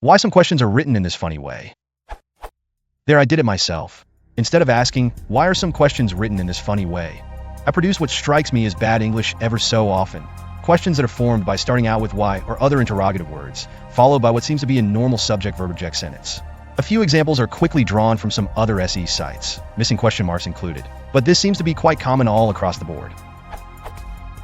Why some questions are written in this funny way. There, I did it myself. Instead of asking, why are some questions written in this funny way, I produce what strikes me as bad English ever so often. Questions that are formed by starting out with why or other interrogative words, followed by what seems to be a normal subject-verb-object sentence. A few examples are quickly drawn from some other SE sites, missing question marks included, but this seems to be quite common all across the board.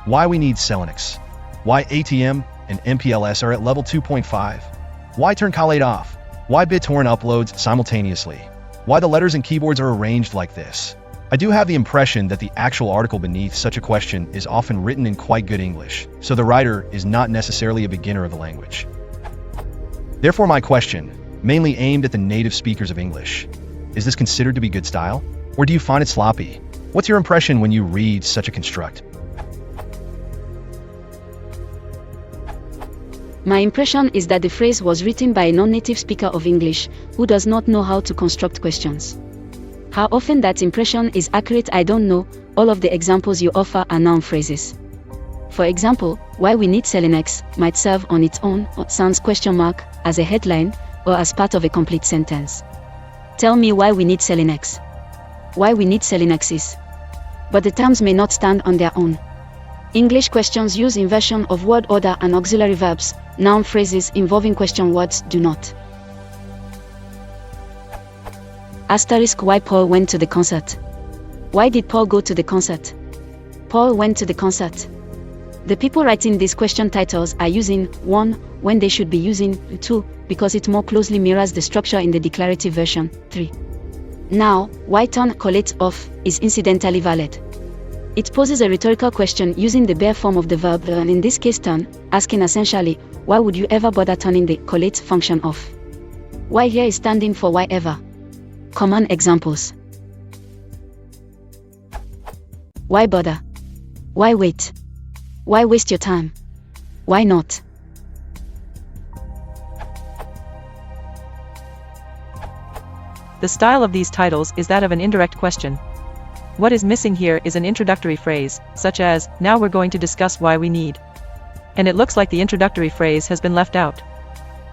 Why we need Selinux. Why ATM and MPLS are at level 2.5. Why turn collate off. Why BitTorrent uploads simultaneously. Why the letters and keyboards are arranged like this. I do have the impression that the actual article beneath such a question is often written in quite good English, so the writer is not necessarily a beginner of the language. Therefore, my question, mainly aimed at the native speakers of English, is this considered to be good style? Or do you find it sloppy? What's your impression when you read such a construct? My impression is that the phrase was written by a non-native speaker of English, who does not know how to construct questions. How often that impression is accurate I don't know. All of the examples you offer are noun phrases. For example, why we need Selinux might serve on its own or sans question mark, as a headline, or as part of a complete sentence. Tell me why we need Selinux. Why we need Selinux is. But the terms may not stand on their own. English questions use inversion of word order and auxiliary verbs. Noun phrases involving question words do not. Asterisk why Paul went to the concert. Why did Paul go to the concert? Paul went to the concert. The people writing these question titles are using 1 when they should be using 2 because it more closely mirrors the structure in the declarative version 3. Now, why turn collate off is incidentally valid. It poses a rhetorical question using the bare form of the verb and in this case turn, asking essentially, why would you ever bother turning the collate function off? Why here is standing for why ever. Common examples. Why bother? Why wait? Why waste your time? Why not? The style of these titles is that of an indirect question. What is missing here is an introductory phrase, such as, now we're going to discuss why we need. And it looks like the introductory phrase has been left out.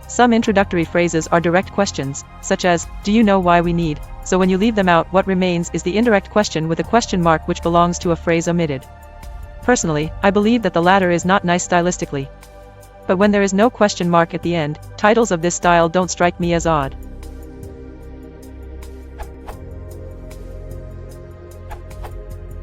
Some introductory phrases are direct questions, such as, do you know why we need? So when you leave them out, what remains is the indirect question with a question mark which belongs to a phrase omitted. Personally, I believe that the latter is not nice stylistically. But when there is no question mark at the end, titles of this style don't strike me as odd.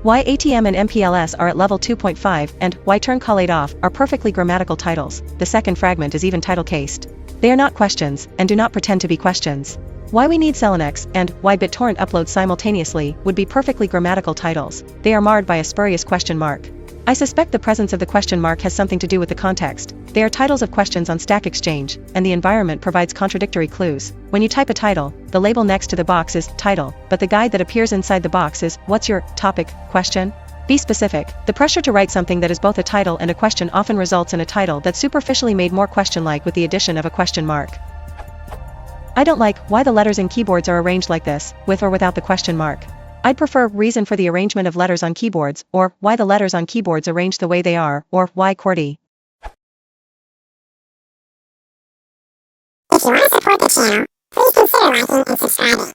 Why ATM and MPLS are at level 2.5 and Why Turn Collate Off are perfectly grammatical titles. The second fragment is even title-cased. They are not questions, and do not pretend to be questions. Why We Need Selinux and Why BitTorrent Uploads Simultaneously would be perfectly grammatical titles. They are marred by a spurious question mark. I suspect the presence of the question mark has something to do with the context. They are titles of questions on Stack Exchange, and the environment provides contradictory clues. When you type a title, the label next to the box is title, but the guide that appears inside the box is what's your topic question? Be specific. The pressure to write something that is both a title and a question often results in a title that's superficially made more question-like with the addition of a question mark. I don't like why the letters and keyboards are arranged like this, with or without the question mark. I'd prefer reason for the arrangement of letters on keyboards, or why the letters on keyboards arranged the way they are, or why QWERTY. If you want to support the channel, please consider liking and subscribing.